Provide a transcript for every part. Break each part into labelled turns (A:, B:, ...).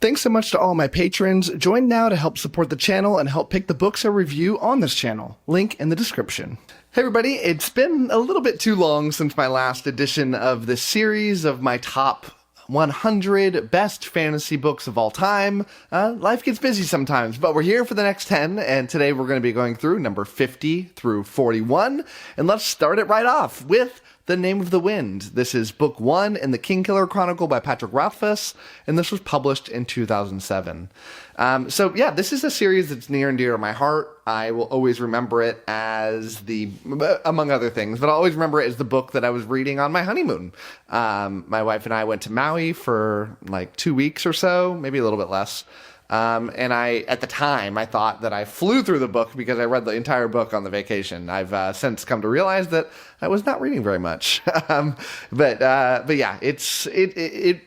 A: Thanks so much to all my patrons. Join now to help support the channel and help pick the books I review on this channel. Link in the description. Hey everybody, it's been a little bit too long since my last edition of this series of my top 100 best fantasy books of all time. Life gets busy sometimes, but we're here for the next 10, and today we're going to be going through number 50 through 41, and let's start it right off with The Name of the Wind. This is book 1 in the Kingkiller Chronicle by Patrick Rothfuss, and this was published in 2007. So yeah, this is a series that's near and dear to my heart. I will always remember it as among other things, but I'll always remember it as the book that I was reading on my honeymoon. My wife and I went to Maui for like 2 weeks or so, maybe a little bit less. And at the time, I thought that I flew through the book because I read the entire book on the vacation. I've since come to realize that I was not reading very much. But yeah, it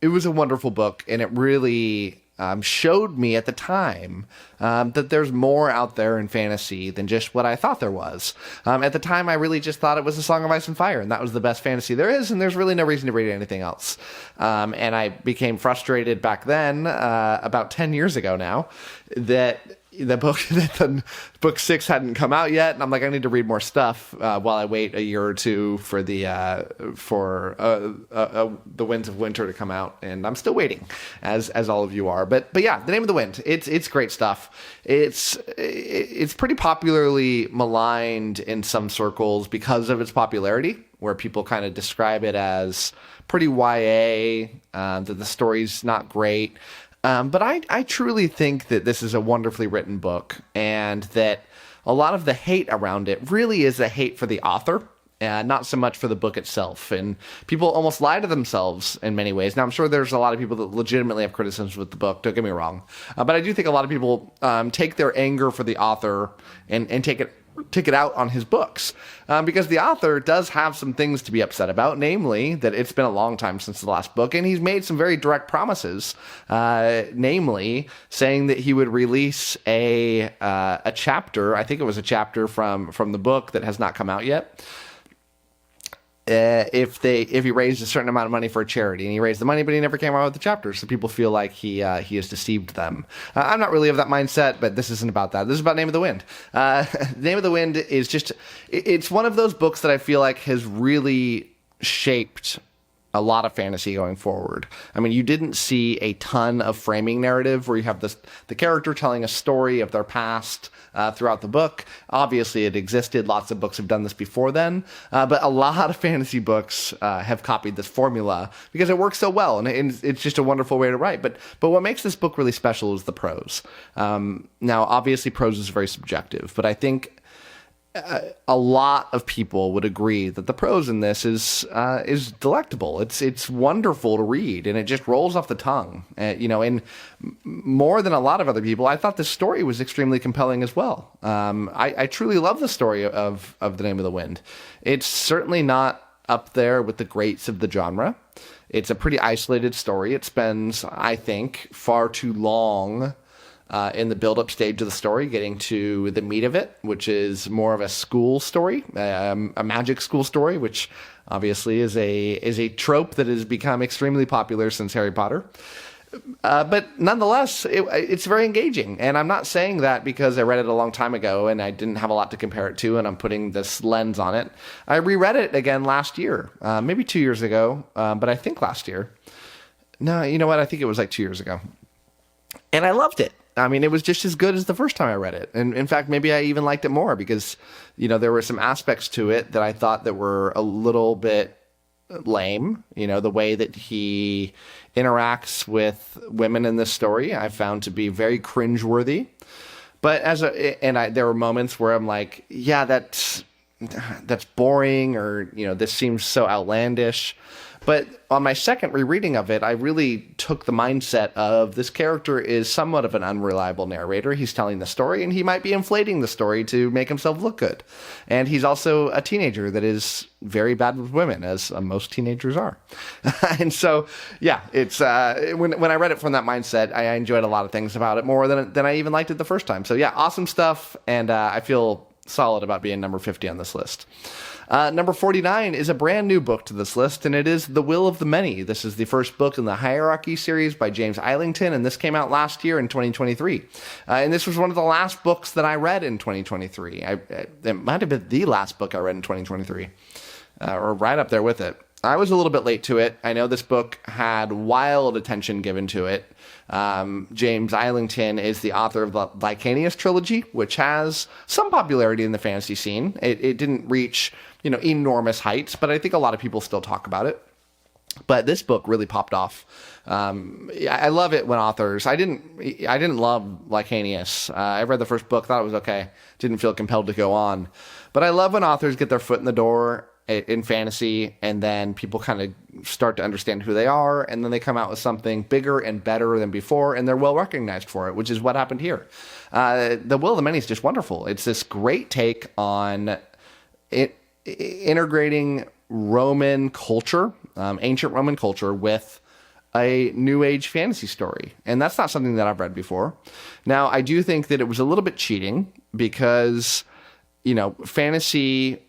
A: was a wonderful book, and it really showed me at the time that there's more out there in fantasy than just what I thought there was. At the time, I really just thought it was A Song of Ice and Fire, and that was the best fantasy there is, and there's really no reason to read anything else. And I became frustrated back then, about 10 years ago now, that the book 6 hadn't come out yet, and I'm like, I need to read more stuff while I wait a year or two for the Winds of Winter to come out, and I'm still waiting, as all of you are. But yeah, The Name of the Wind, it's great stuff. It's pretty popularly maligned in some circles because of its popularity, where people kind of describe it as pretty YA, that the story's not great. But I truly think that this is a wonderfully written book, and that a lot of the hate around it really is a hate for the author, not so much for the book itself. And people almost lie to themselves in many ways. Now, I'm sure there's a lot of people that legitimately have criticisms with the book, don't get me wrong. But I do think a lot of people take their anger for the author and take it out on his books, because the author does have some things to be upset about, namely that it's been a long time since the last book, and he's made some very direct promises, namely saying that he would release a chapter, I think it was a chapter from the book that has not come out yet, if he raised a certain amount of money for a charity, and he raised the money, but he never came out with the chapter, so people feel like he has deceived them. I'm not really of that mindset, but this isn't about that. This is about Name of the Wind. Name of the Wind is it's one of those books that I feel like has really shaped a lot of fantasy going forward. I mean, you didn't see a ton of framing narrative where you have the character telling a story of their past throughout the book. Obviously, it existed. Lots of books have done this before then. But a lot of fantasy books have copied this formula because it works so well, and it's just a wonderful way to write. But what makes this book really special is the prose. Now, obviously, prose is very subjective, but I think a lot of people would agree that the prose in this is delectable. It's wonderful to read, and it just rolls off the tongue. And more than a lot of other people, I thought the story was extremely compelling as well. I truly love the story of The Name of the Wind. It's certainly not up there with the greats of the genre. It's a pretty isolated story. It spends, I think, far too long in the build-up stage of the story, getting to the meat of it, which is more of a school story, a magic school story, which obviously is a trope that has become extremely popular since Harry Potter. But nonetheless, it's very engaging. And I'm not saying that because I read it a long time ago and I didn't have a lot to compare it to, and I'm putting this lens on it. I reread it again last year, maybe 2 years ago, but I think last year. No, you know what? I think it was like 2 years ago. And I loved it. I mean, it was just as good as the first time I read it. And in fact, maybe I even liked it more because, there were some aspects to it that I thought that were a little bit lame. The way that he interacts with women in this story, I found to be very cringeworthy. But there were moments where I'm like, yeah, that's boring, or, this seems so outlandish. But on my second rereading of it, I really took the mindset of this character is somewhat of an unreliable narrator. He's telling the story, and he might be inflating the story to make himself look good. And he's also a teenager that is very bad with women, as most teenagers are. And so, yeah, it's when I read it from that mindset, I enjoyed a lot of things about it more than I even liked it the first time. So, yeah, awesome stuff, and I feel solid about being number 50 on this list. Number 49 is a brand new book to this list, and it is The Will of the Many. This is the first book in the Hierarchy series by James Islington, and this came out last year in 2023. And this was one of the last books that I read in 2023. It might have been the last book I read in 2023, or right up there with it. I was a little bit late to it. I know this book had wild attention given to it. James Islington is the author of the 𝐒𝐭 trilogy, which has some popularity in the fantasy scene. It didn't reach, enormous heights, but I think a lot of people still talk about it. But this book really popped off. I love it when authors. I didn't love 𝐒𝐭. I read the first book, thought it was okay. Didn't feel compelled to go on. But I love when authors get their foot in the door in fantasy, and then people kind of start to understand who they are, and then they come out with something bigger and better than before, and they're well recognized for it, which is what happened here. The Will of the Many is just wonderful. It's this great take on integrating Roman culture, ancient Roman culture, with a new age fantasy story. And that's not something that I've read before. Now, I do think that it was a little bit cheating because, fantasy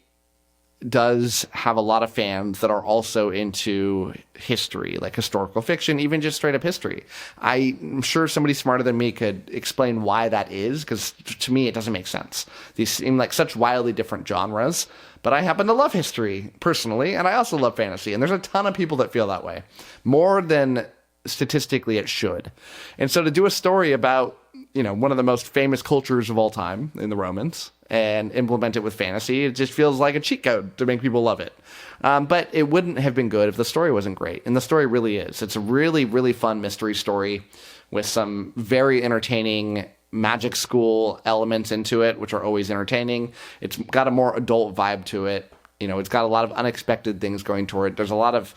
A: does have a lot of fans that are also into history, like historical fiction, even just straight up history. I'm sure somebody smarter than me could explain why that is, because to me, it doesn't make sense. These seem like such wildly different genres, but I happen to love history personally, and I also love fantasy, and there's a ton of people that feel that way, more than statistically it should. And so to do a story about, one of the most famous cultures of all time in the Romans, and implement it with fantasy, it just feels like a cheat code to make people love it. But it wouldn't have been good if the story wasn't great. And the story really is. It's a really, really fun mystery story with some very entertaining magic school elements into it, which are always entertaining. It's got a more adult vibe to it. It's got a lot of unexpected things going toward it. There's a lot of,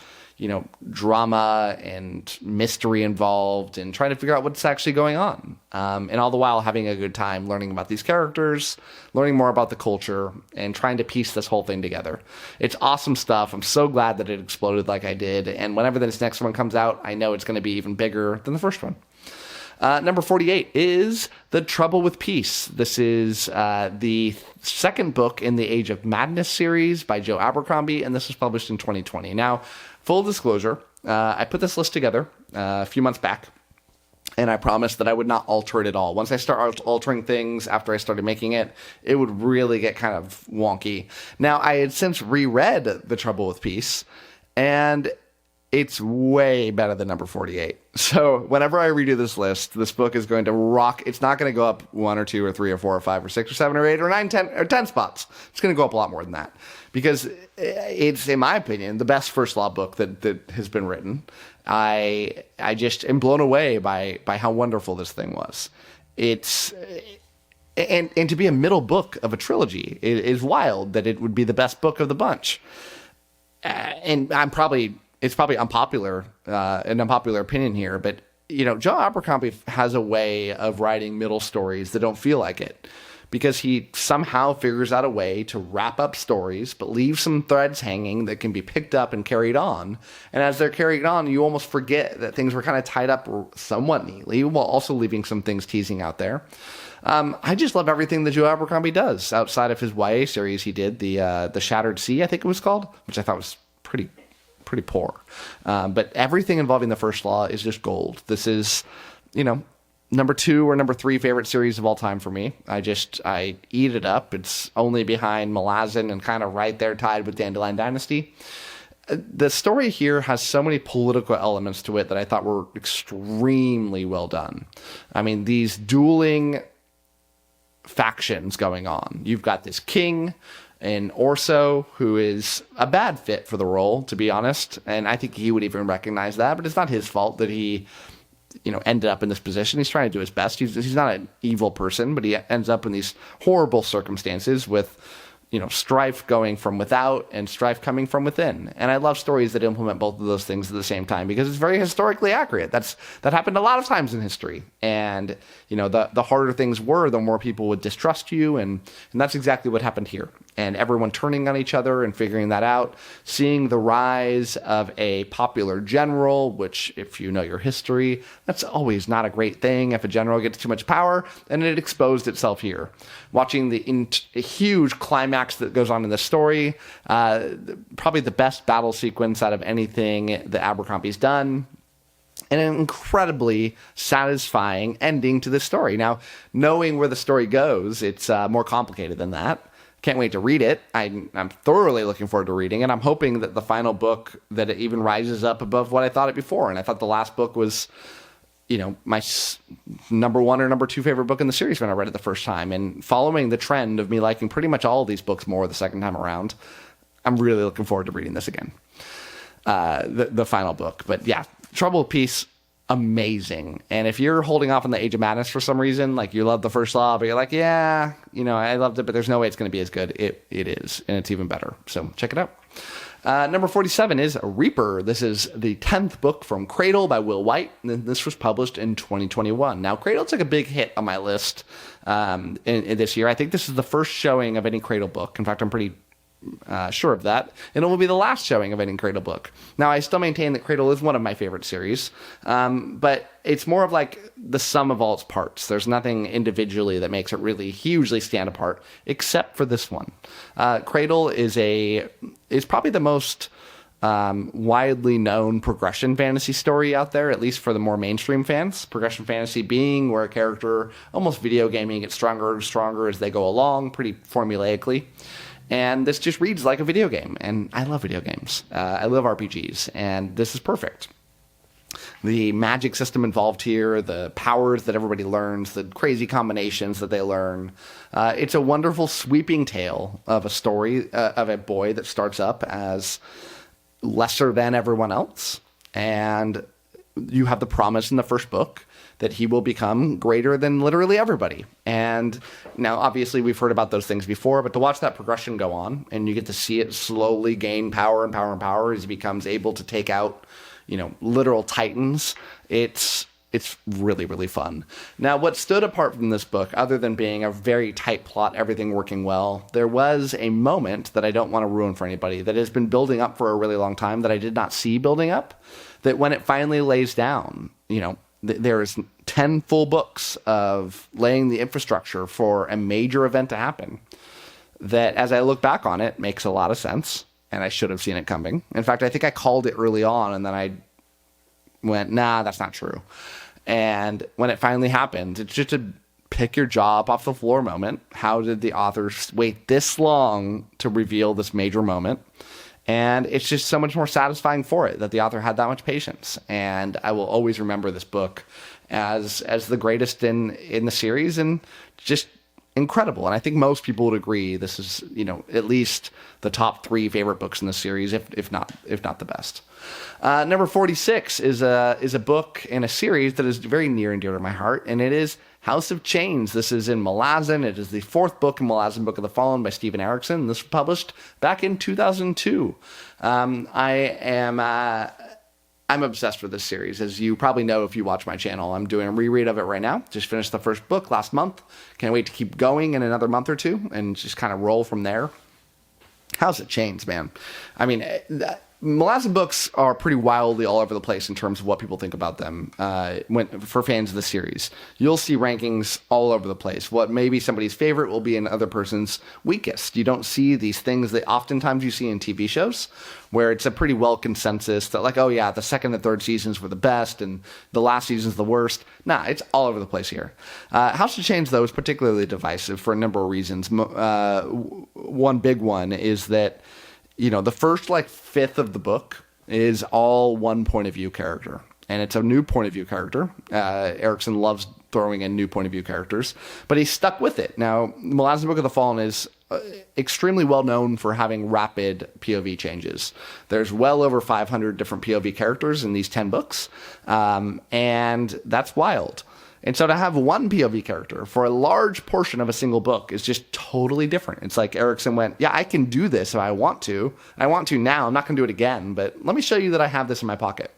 A: drama and mystery involved and trying to figure out what's actually going on. And all the while having a good time learning about these characters, learning more about the culture, and trying to piece this whole thing together. It's awesome stuff. I'm so glad that it exploded like I did. And whenever this next one comes out, I know it's going to be even bigger than the first one. Number 48 is The Trouble with Peace. This is the second book in the Age of Madness series by Joe Abercrombie, and this was published in 2020. Now, full disclosure, I put this list together a few months back, and I promised that I would not alter it at all. Once I start altering things after I started making it, it would really get kind of wonky. Now, I had since reread The Trouble with Peace, and it's way better than number 48. So whenever I redo this list, this book is going to rock. It's not going to go up 1 or 2 or 3 or 4 or 5 or 6 or 7 or 8 or 9, 10 or 10 spots. It's going to go up a lot more than that because it's, in my opinion, the best first law book that has been written. I just am blown away by how wonderful this thing was. It's and to be a middle book of a trilogy is wild that it would be the best book of the bunch. And it's probably unpopular, an unpopular opinion here, but, Joe Abercrombie has a way of writing middle stories that don't feel like it because he somehow figures out a way to wrap up stories, but leave some threads hanging that can be picked up and carried on. And as they're carried on, you almost forget that things were kind of tied up somewhat neatly while also leaving some things teasing out there. I just love everything that Joe Abercrombie does outside of his YA series. He did the Shattered Sea, I think it was called, which I thought was pretty poor. But everything involving the First Law is just gold. This is, number 2 or number 3 favorite series of all time for me. I eat it up. It's only behind Malazan and kind of right there tied with Dandelion Dynasty. The story here has so many political elements to it that I thought were extremely well done. I mean, these dueling factions going on. You've got this king and Orso, who is a bad fit for the role, to be honest. And I think he would even recognize that, but it's not his fault that he, ended up in this position. He's trying to do his best. He's not an evil person, but he ends up in these horrible circumstances with, strife going from without and strife coming from within. And I love stories that implement both of those things at the same time because it's very historically accurate. That happened a lot of times in history. And, the harder things were, the more people would distrust you. And that's exactly what happened here. and everyone turning on each other and figuring that out, seeing the rise of a popular general, which, if you know your history, that's always not a great thing if a general gets too much power, and it exposed itself here. Watching the huge climax that goes on in the story, probably the best battle sequence out of anything that Abercrombie's done, and an incredibly satisfying ending to this story. Now, knowing where the story goes, it's more complicated than that. Can't wait to read it. I'm thoroughly looking forward to reading it. I'm hoping that the final book, that it even rises up above what I thought it before. And I thought the last book was, my number 1 or number 2 favorite book in the series when I read it the first time. And following the trend of me liking pretty much all of these books more the second time around, I'm really looking forward to reading this again. The final book. But yeah, Trouble with Peace, amazing. And if you're holding off on the Age of Madness for some reason, like you love the first law, but you're like, yeah, I loved it, but there's no way it's going to be as good. It is, and it's even better. So check it out. Number 47 is Reaper. This is the 10th book from Cradle by Will White, and this was published in 2021. Now, Cradle took a big hit on my list in this year. I think this is the first showing of any Cradle book. In fact, I'm pretty sure of that, and it will be the last showing of any Cradle book. Now, I still maintain that Cradle is one of my favorite series, but it's more of like the sum of all its parts. There's nothing individually that makes it really hugely stand apart, except for this one. Cradle is probably the most widely known progression fantasy story out there, at least for the more mainstream fans. Progression fantasy being where a character, almost video gaming, gets stronger and stronger as they go along, pretty formulaically. And this just reads like a video game, and I love video games. I love RPGs, and this is perfect. The magic system involved here, the powers that everybody learns, the crazy combinations that they learn. It's a wonderful sweeping tale of a story of a boy that starts up as lesser than everyone else, and you have the promise in the first book that he will become greater than literally everybody. And now, obviously, we've heard about those things before, but to watch that progression go on, and you get to see it slowly gain power and power and power as he becomes able to take out, literal titans, it's really, really fun. Now, what stood apart from this book, other than being a very tight plot, everything working well, there was a moment that I don't want to ruin for anybody that has been building up for a really long time that I did not see building up, that when it finally lays down, there's 10 full books of laying the infrastructure for a major event to happen that, as I look back on it, makes a lot of sense, and I should have seen it coming. In fact, I think I called it early on, and then I went, nah, that's not true. And when it finally happened, it's just a pick your jaw up off the floor moment. How did the authors wait this long to reveal this major moment? And it's just so much more satisfying for it that the author had that much patience. And I will always remember this book as the greatest in the series, and just incredible. And I think most people would agree this is, at least the top 3 favorite books in the series, if not the best. Number 46 is a book in a series that is very near and dear to my heart, and it is House of Chains. This is in Malazan. It is the 4th book in Malazan Book of the Fallen by Steven Erikson. This was published back in 2002. I'm obsessed with this series. As you probably know if you watch my channel, I'm doing a reread of it right now. Just finished the first book last month. Can't wait to keep going in another month or two and just kind of roll from there. House of Chains, man. I mean, Malazan books are pretty wildly all over the place in terms of what people think about them for fans of the series. You'll see rankings all over the place. What may be somebody's favorite will be another person's weakest. You don't see these things that oftentimes you see in TV shows, where it's a pretty well consensus that, like, oh yeah, the second and third seasons were the best and the last season's the worst. Nah, it's all over the place here. House of Chains, though, is particularly divisive for a number of reasons. One big one is that, the first, fifth of the book is all one point of view character. And it's a new point of view character. Erikson loves throwing in new point of view characters, but he's stuck with it. Now, Malazan Book of the Fallen is extremely well known for having rapid POV changes. There's well over 500 different POV characters in these 10 books, and that's wild. And so to have one POV character for a large portion of a single book is just totally different. It's like Erikson went, yeah, I can do this if I want to. I want to now. I'm not going to do it again, but let me show you that I have this in my pocket.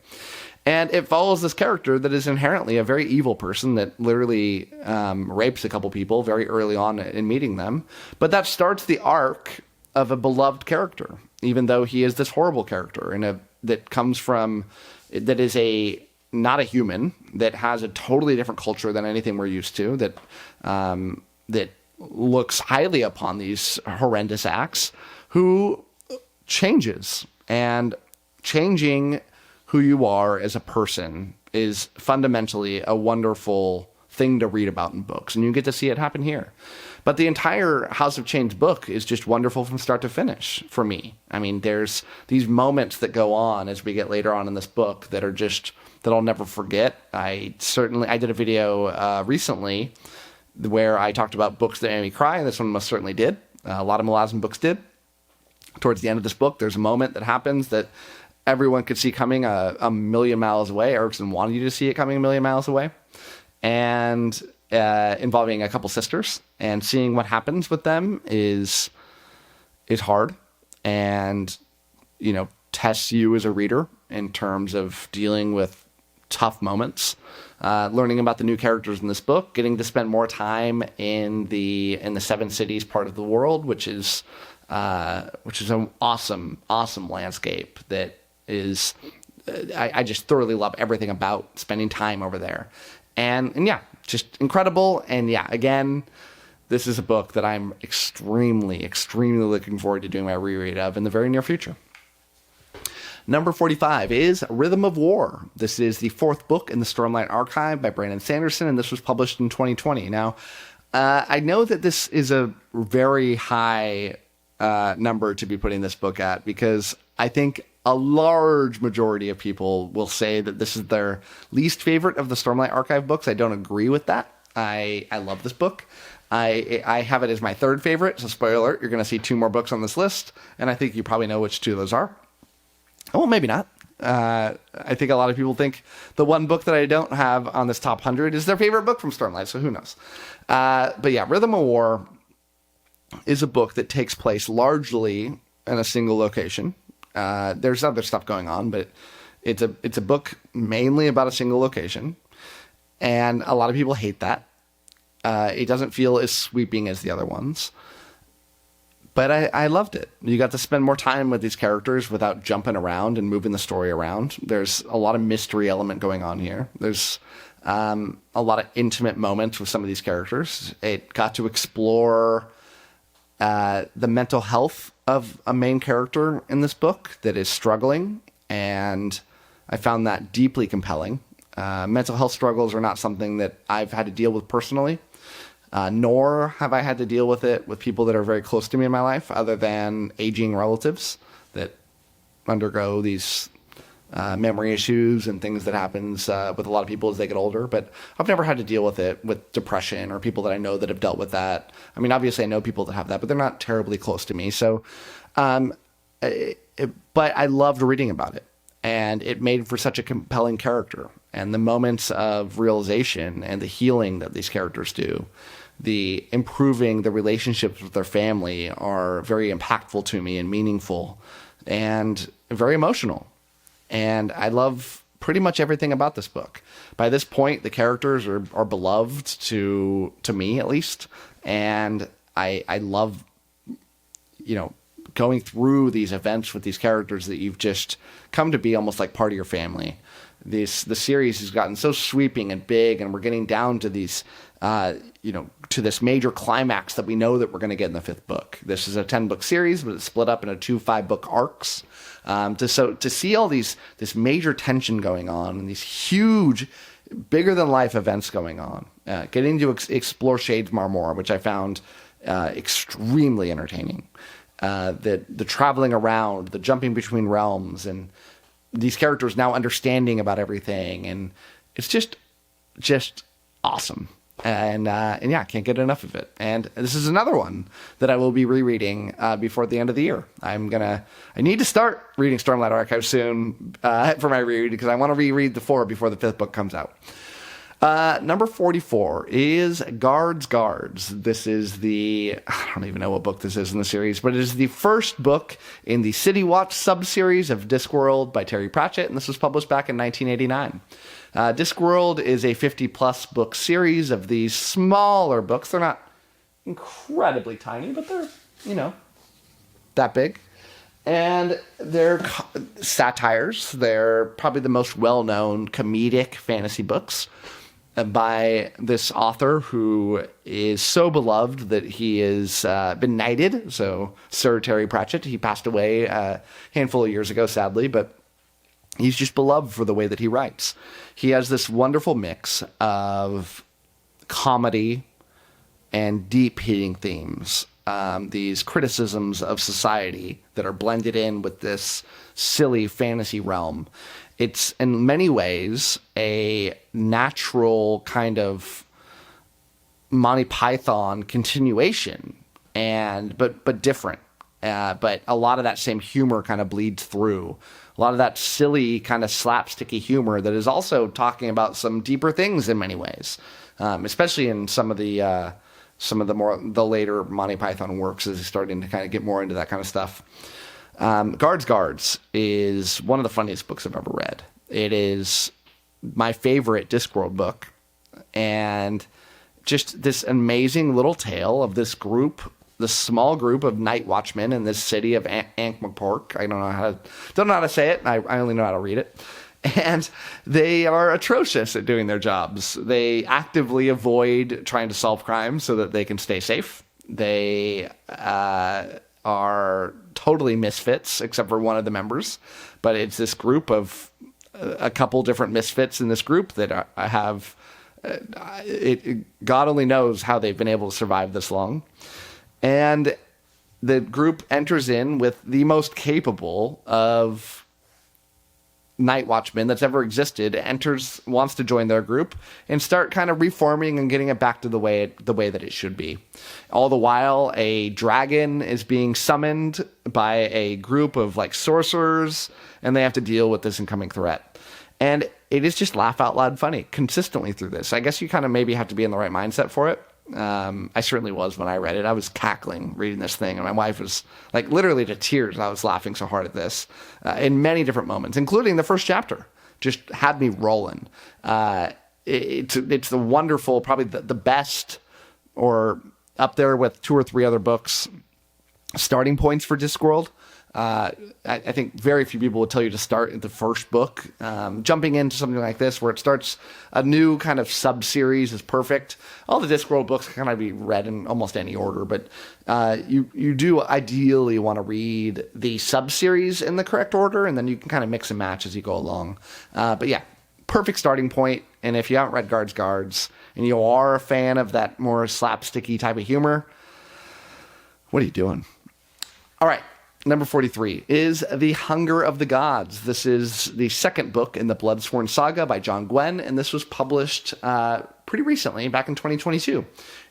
A: And it follows this character that is inherently a very evil person that literally rapes a couple people very early on in meeting them. But that starts the arc of a beloved character, even though he is this horrible character that comes from, that is not a human, that has a totally different culture than anything we're used to, that looks highly upon these horrendous acts, who changes. And changing who you are as a person is fundamentally a wonderful thing to read about in books, and you get to see it happen here. But the entire House of Change book is just wonderful from start to finish for me. I mean, there's these moments that go on as we get later on in this book that are just, that I'll never forget. I did a video recently where I talked about books that made me cry, and this one most certainly did. A lot of melasma books did. Towards the end of this book, there's a moment that happens that everyone could see coming a million miles away. Erickson wanted you to see it coming a million miles away. And involving a couple sisters, and seeing what happens with them is hard, and, you know, tests you as a reader in terms of dealing with tough moments. Learning about the new characters in this book, getting to spend more time in the Seven Cities part of the world, which is an awesome landscape that is, I just thoroughly love everything about spending time over there. And yeah, just incredible. And yeah, again, this is a book that I'm extremely looking forward to doing my reread of in the very near future. Number 45 is Rhythm of War. This is the fourth book in the Stormlight Archive by Brandon Sanderson, and this was published in 2020. Now, I know that this is a very high number to be putting this book at, because I think a large majority of people will say that this is their least favorite of the Stormlight Archive books. I don't agree with that. I love this book. I have it as my third favorite, so spoiler alert, you're going to see two more books on this list, and I think you probably know which two those are. Well, maybe not. I think a lot of people think the one book that I don't have on this top 100 is their favorite book from Stormlight, so who knows? But yeah, Rhythm of War is a book that takes place largely in a single location. There's other stuff going on, but it's a book mainly about a single location, and a lot of people hate that. It doesn't feel as sweeping as the other ones, but I loved it. You got to spend more time with these characters without jumping around and moving the story around. There's a lot of mystery element going on here. There's a lot of intimate moments with some of these characters. It got to explore the mental health of a main character in this book that is struggling, and I found that deeply compelling. Mental health struggles are not something that I've had to deal with personally, nor have I had to deal with it with people that are very close to me in my life, other than aging relatives that undergo these memory issues and things that happens with a lot of people as they get older. But I've never had to deal with it with depression or people that I know that have dealt with that. I mean, obviously I know people that have that, but they're not terribly close to me. So, but I loved reading about it, and it made for such a compelling character, and the moments of realization and the healing that these characters do, the improving the relationships with their family, are very impactful to me and meaningful and very emotional. And I love pretty much everything about this book. By this point, the characters are beloved to me, at least. And I love, you know, going through these events with these characters that you've just come to be almost like part of your family. The series has gotten so sweeping and big, and we're getting down to these, to this major climax that we know that we're going to get in the fifth book. This is a 10-book series, but it's split up into 2 5-book arcs. To see all this major tension going on, and these huge, bigger than life events going on, getting to explore Shadesmar more, which I found extremely entertaining. The traveling around, the jumping between realms, and these characters now understanding about everything, and it's just awesome. And yeah, I can't get enough of it. And this is another one that I will be rereading before the end of the year. I need to start reading Stormlight Archive soon for my reread, because I want to reread the 4 before the 5th book comes out. Number 44 is Guards. This is I don't even know what book this is in the series, but it is the first book in the City Watch sub-series of Discworld by Terry Pratchett, and this was published back in 1989. Discworld is a 50-plus book series of these smaller books. They're not incredibly tiny, but they're, that big. And they're satires. They're probably the most well-known comedic fantasy books by this author who is so beloved that he has been knighted. So Sir Terry Pratchett, he passed away a handful of years ago, sadly, but he's just beloved for the way that he writes. He has this wonderful mix of comedy and deep-hitting themes. These criticisms of society that are blended in with this silly fantasy realm. It's in many ways a natural kind of Monty Python continuation, but different. But a lot of that same humor kind of bleeds through. A lot of that silly kind of slapsticky humor that is also talking about some deeper things in many ways, especially in some of the later Monty Python works as he's starting to kind of get more into that kind of stuff. 𝐻𝐪𝐿 is one of the funniest books I've ever read. It is my favorite Discworld book, and just this amazing little tale of this small group of night watchmen in this city of Ankh-Morpork. I don't know how to say it. I only know how to read it. And they are atrocious at doing their jobs. They actively avoid trying to solve crimes so that they can stay safe. They are totally misfits, except for one of the members. But it's this group of a couple different misfits in this group that have... God only knows how they've been able to survive this long. And the group enters in with the most capable of night watchman that's ever existed, wants to join their group and start kind of reforming and getting it back to the way that it should be. All the while, a dragon is being summoned by a group of like sorcerers, and they have to deal with this incoming threat. And it is just laugh out loud funny consistently through this. I guess you kind of maybe have to be in the right mindset for it. I certainly was when I read it. I was cackling reading this thing, and my wife was like literally to tears. I was laughing so hard at this in many different moments, including the first chapter. Just had me rolling. It's the wonderful, probably the best, or up there with 2 or 3 other books, starting points for Discworld. I think very few people would tell you to start at the first book. Jumping into something like this where it starts a new kind of sub-series is perfect. All the Discworld books can kind of be read in almost any order, but you do ideally want to read the sub-series in the correct order, and then you can kind of mix and match as you go along. But yeah, perfect starting point. And if you haven't read 𝐻𝐪𝐿 and you are a fan of that more slapsticky type of humor, what are you doing? All right. Number 43 is The Hunger of the Gods. This is the second book in the Bloodsworn Saga by John Gwynne, and this was published pretty recently, back in 2022.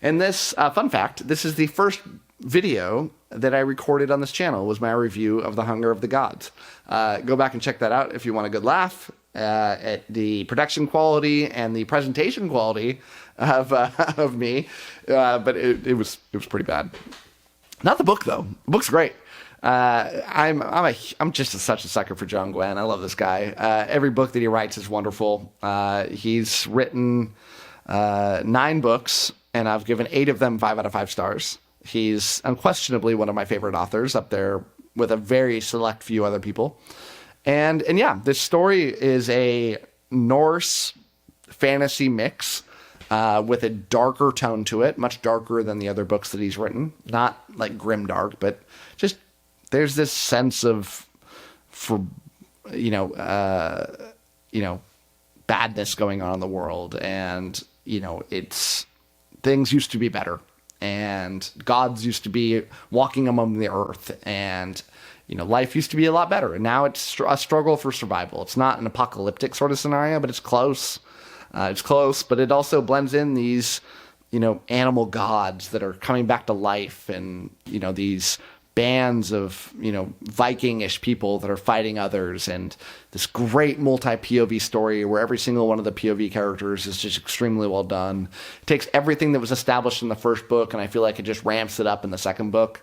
A: And this, fun fact, this is the first video that I recorded on this channel, was my review of The Hunger of the Gods. Go back and check that out if you want a good laugh at the production quality and the presentation quality of me. But it was pretty bad. Not the book, though. The book's great. I'm just such a sucker for John Gwynne. I love this guy. Every book that he writes is wonderful. He's written 9 books, and I've given 8 of them 5 out of 5 stars. He's unquestionably one of my favorite authors, up there with a very select few other people. And yeah, this story is a Norse fantasy mix with a darker tone to it, much darker than the other books that he's written. Not like grimdark, but just there's this sense of, badness going on in the world, and it's things used to be better, and gods used to be walking among the earth, and life used to be a lot better, and now it's a struggle for survival. It's not an apocalyptic sort of scenario, but it's close. It's close, but it also blends in these, animal gods that are coming back to life, and these bands of, Viking-ish people that are fighting others, and this great multi-POV story where every single one of the POV characters is just extremely well done. It takes everything that was established in the first book, and I feel like it just ramps it up in the second book.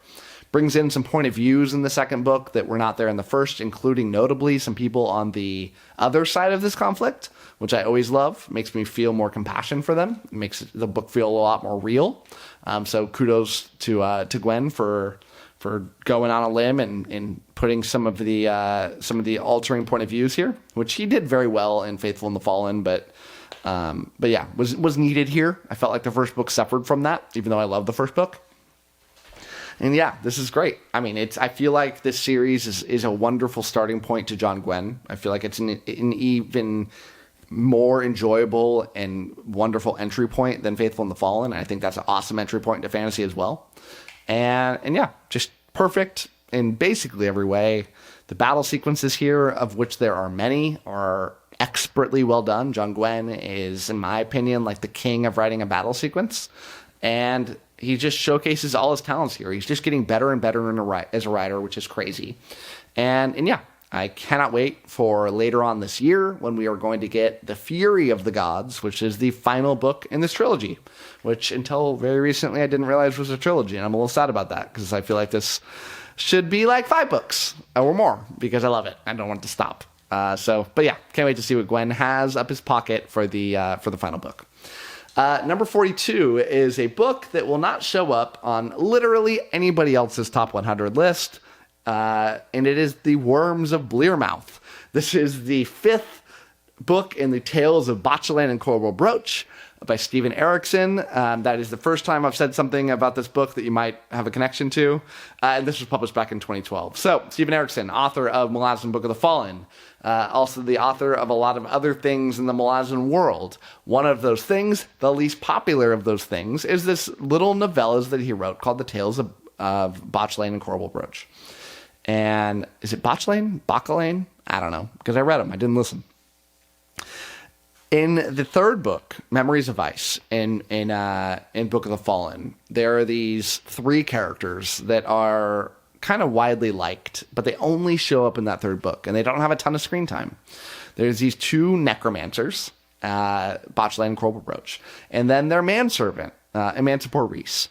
A: Brings in some point of views in the second book that were not there in the first, including notably some people on the other side of this conflict, which I always love. Makes me feel more compassion for them. Makes the book feel a lot more real. So kudos to Gwynne for going on a limb and putting some of the altering point of views here, which he did very well in Faithful and the Fallen, but yeah, was needed here. I felt like the first book suffered from that, even though I love the first book. And yeah, this is great. I mean, I feel like this series is a wonderful starting point to John Gwynne. I feel like it's an even more enjoyable and wonderful entry point than Faithful and the Fallen. I think that's an awesome entry point into fantasy as well. And yeah, just perfect in basically every way. The battle sequences here, of which there are many, are expertly well done. John Gwynne is, in my opinion, like the king of writing a battle sequence. And he just showcases all his talents here. He's just getting better and better as a writer, which is crazy. And yeah, I cannot wait for later on this year when we are going to get The Fury of the Gods, which is the final book in this trilogy, which until very recently I didn't realize was a trilogy. And I'm a little sad about that because I feel like this should be like 5 books or more because I love it. I don't want it to stop. But yeah, can't wait to see what Gwynne has up his pocket for the final book. Number 42 is a book that will not show up on literally anybody else's top 100 list, and it is The Worms of Blearmouth. This is the 5th book in the Tales of Botchland and 𝐂𝐴𝐻𝐿 by Steven Erikson. That is the first time I've said something about this book that you might have a connection to, and this was published back in 2012. So, Steven Erikson, author of Malazan Book of the Fallen, also the author of a lot of other things in the Malazan world. One of those things, the least popular of those things, is this little novellas that he wrote called The Tales of Botchland and 𝐂𝐴𝐻𝐿. And is it Botchland? Bacchalain? I don't know, because I read them. I didn't listen. In the 3rd book, Memories of Ice, in Book of the Fallen, there are these 3 characters that are kind of widely liked, but they only show up in that 3rd book, and they don't have a ton of screen time. There's these 2 necromancers, Botchland and 𝐂𝐴𝐻𝐿, and then their manservant, Emancipor Rhys.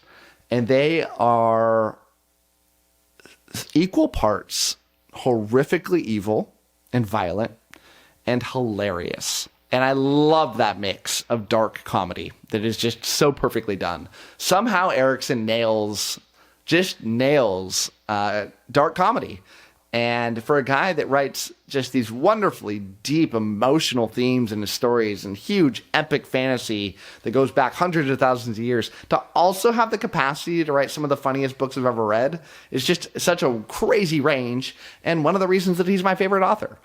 A: And they are equal parts horrifically evil and violent and hilarious. And I love that mix of dark comedy that is just so perfectly done. Somehow Erikson nails dark comedy. And for a guy that writes just these wonderfully deep emotional themes in his stories and huge epic fantasy that goes back hundreds of thousands of years, to also have the capacity to write some of the funniest books I've ever read is just such a crazy range, and one of the reasons that he's my favorite author.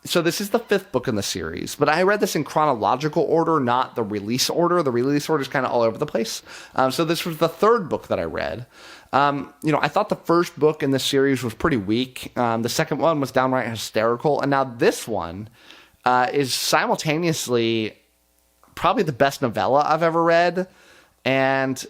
A: So this is the 5th book in the series, but I read this in chronological order, not the release order. The release order is kind of all over the place. So this was the 3rd book that I read. I thought the first book in this series was pretty weak. The second one was downright hysterical. And now this one is simultaneously probably the best novella I've ever read. And,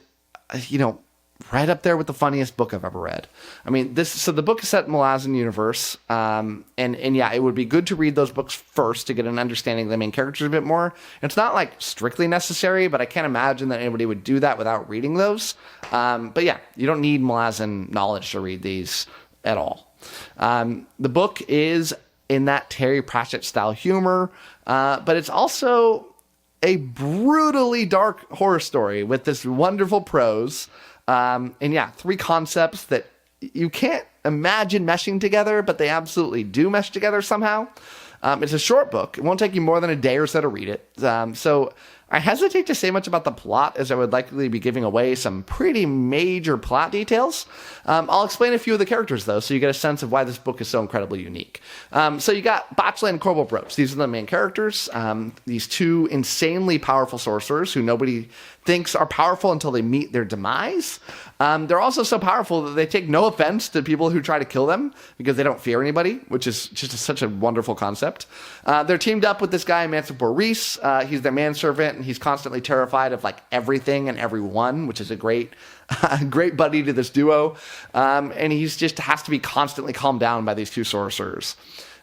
A: right up there with the funniest book I've ever read. I mean, the book is set in Malazan universe. And yeah, it would be good to read those books first to get an understanding of the main characters a bit more. It's not like strictly necessary, but I can't imagine that anybody would do that without reading those. But yeah, you don't need Malazan knowledge to read these at all. The book is in that Terry Pratchett style humor, but it's also a brutally dark horror story with this wonderful prose. And yeah, 3 concepts that you can't imagine meshing together, but they absolutely do mesh together somehow. It's a short book. It won't take you more than a day or so to read it. So I hesitate to say much about the plot, as I would likely be giving away some pretty major plot details. I'll explain a few of the characters, though, so you get a sense of why this book is so incredibly unique. So you got Botchland and 𝐂𝐴𝐻𝐿. These are the main characters. These 2 insanely powerful sorcerers who nobody thinks are powerful until they meet their demise. They're also so powerful that they take no offense to people who try to kill them because they don't fear anybody, which is just such a wonderful concept. They're teamed up with this guy, Emancipor Rhys. He's their manservant, and he's constantly terrified of like everything and everyone, which is a great buddy to this duo. And he's just has to be constantly calmed down by these 2 sorcerers.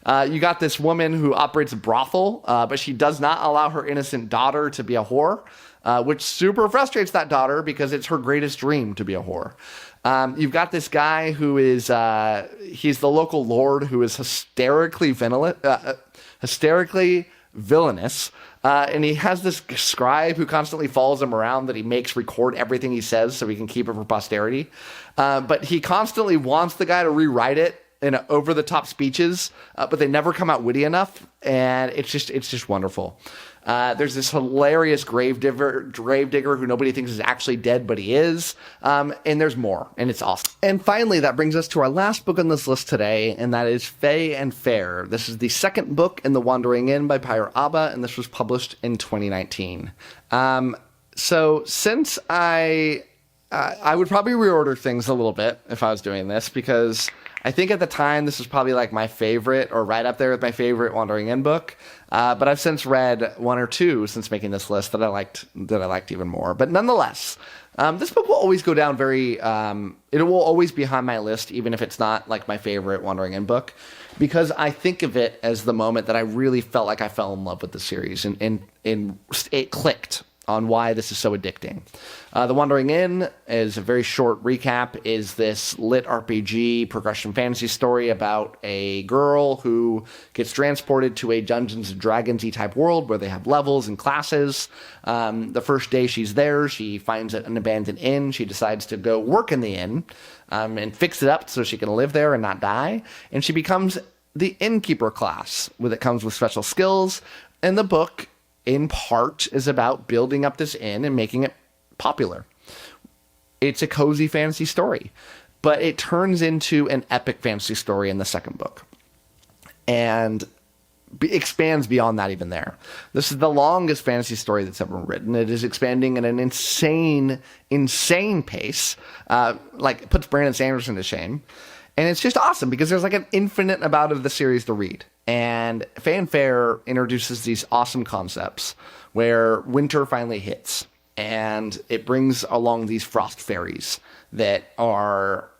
A: You got this woman who operates a brothel, but she does not allow her innocent daughter to be a whore. Which super frustrates that daughter because it's her greatest dream to be a whore. You've got this guy who is, he's the local lord who is hysterically villainous. And he has this scribe who constantly follows him around that he makes record everything he says so he can keep it for posterity. But he constantly wants the guy to rewrite it in over-the-top speeches, but they never come out witty enough, and it's just wonderful. There's this hilarious gravedigger who nobody thinks is actually dead, but he is. And there's more, and it's awesome. And finally, that brings us to our last book on this list today, and that is Fae and Fair. This is the second book in The Wandering Inn by Pyre Abba, and this was published in 2019. So since I would probably reorder things a little bit if I was doing this, because I think at the time this was probably like my favorite, or right up there with my favorite Wandering Inn book. But I've since read one or two since making this list that I liked even more. But nonetheless, this book will always go down it will always be on my list, even if it's not like my favorite Wandering Inn book, because I think of it as the moment that I really felt like I fell in love with the series, and it clicked on why this is so addicting. The Wandering Inn, is a very short recap, is this lit RPG progression fantasy story about a girl who gets transported to a Dungeons & Dragons-y type world where they have levels and classes. The first day she's there, she finds an abandoned inn. She decides to go work in the inn and fix it up so she can live there and not die. And she becomes the innkeeper class, it comes with special skills. And the book, in part, is about building up this inn and making it popular. It's a cozy fantasy story, but it turns into an epic fantasy story in the second book, and expands beyond that even there. This is the longest fantasy story that's ever been written. It is expanding at an insane pace, it puts Brandon Sanderson to shame. And it's just awesome because there's like an infinite amount of the series to read. And Fae and Fair introduces these awesome concepts where winter finally hits, and it brings along these frost fairies that are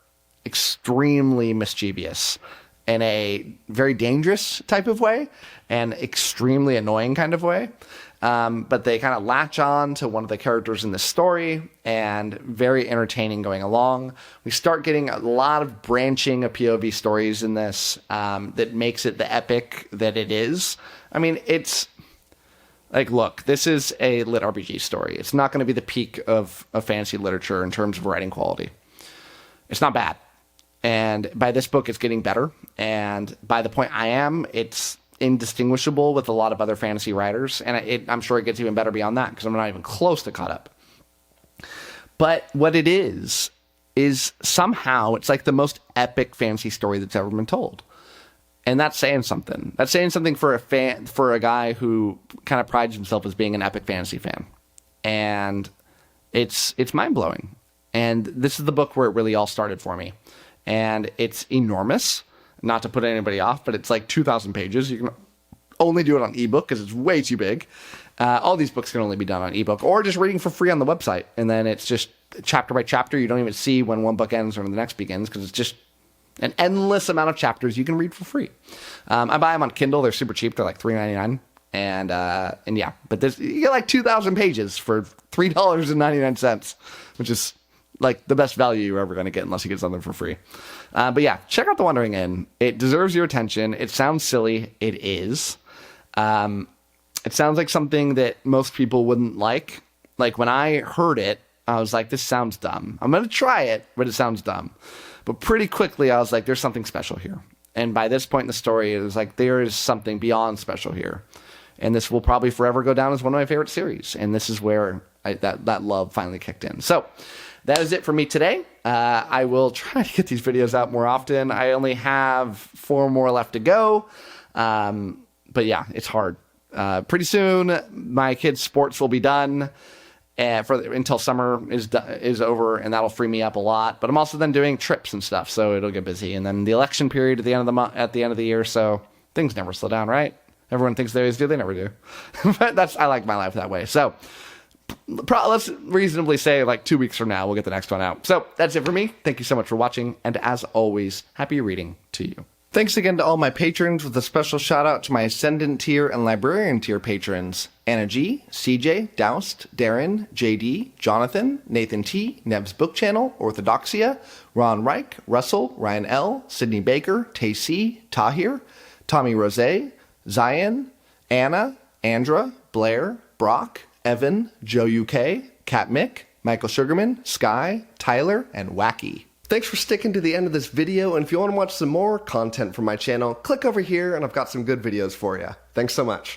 A: extremely mischievous in a very dangerous type of way and extremely annoying kind of way. But they kind of latch on to one of the characters in the story, and very entertaining going along. We start getting a lot of branching of POV stories in this that makes it the epic that it is. I mean, it's like, look, this is a lit RPG story. It's not going to be the peak of fantasy literature in terms of writing quality. It's not bad. And by this book, it's getting better. And by the point I am, it's indistinguishable with a lot of other fantasy writers, and I'm sure it gets even better beyond that because I'm not even close to caught up. But what it is somehow it's like the most epic fantasy story that's ever been told, and that's saying something. That's saying something for a guy who kind of prides himself as being an epic fantasy fan, and it's mind blowing. And this is the book where it really all started for me, and it's enormous. Not to put anybody off, but it's like 2,000 pages. You can only do it on ebook because it's way too big. All these books can only be done on ebook or just reading for free on the website. And then it's just chapter by chapter. You don't even see when one book ends or the next begins because it's just an endless amount of chapters you can read for free. I buy them on Kindle. They're super cheap. They're like $3.99. And yeah, but you get like 2,000 pages for $3.99, which is like the best value you're ever going to get unless you get something for free. But yeah, check out The Wandering Inn. It deserves your attention. It sounds silly. It is. It sounds like something that most people wouldn't like. Like when I heard it, I was like, this sounds dumb. I'm going to try it, but it sounds dumb. But pretty quickly, I was like, there's something special here. And by this point in the story, it was like, there is something beyond special here. And this will probably forever go down as one of my favorite series. And this is where that love finally kicked in. So that is it for me today. I will try to get these videos out more often. I only have 4 more left to go. But yeah, it's hard. Pretty soon, my kids' sports will be done until summer is over, and that'll free me up a lot. But I'm also then doing trips and stuff, so it'll get busy. And then the election period at the end of the year, so things never slow down, right? Everyone thinks they always do. They never do. But I like my life that way. So let's reasonably say like 2 weeks from now, we'll get the next one out. So that's it for me. Thank you so much for watching. And as always, happy reading to you. Thanks again to all my patrons, with a special shout out to my Ascendant tier and Librarian tier patrons: Anna G, CJ, Doust, Darren, JD, Jonathan, Nathan T, Neb's Book Channel, 𝗏𝗏𝗏, Ron Reich, Russell, Ryan L, Sydney Baker, Tay C, Tahir, Tommy Rose, Zion, Anna, Andra, Blair, Brock, Evan, Joe UK, Cat Mick, Michael Sugarman, Sky, Tyler, and Wacky. Thanks for sticking to the end of this video, and if you want to watch some more content from my channel, click over here and I've got some good videos for you. Thanks so much.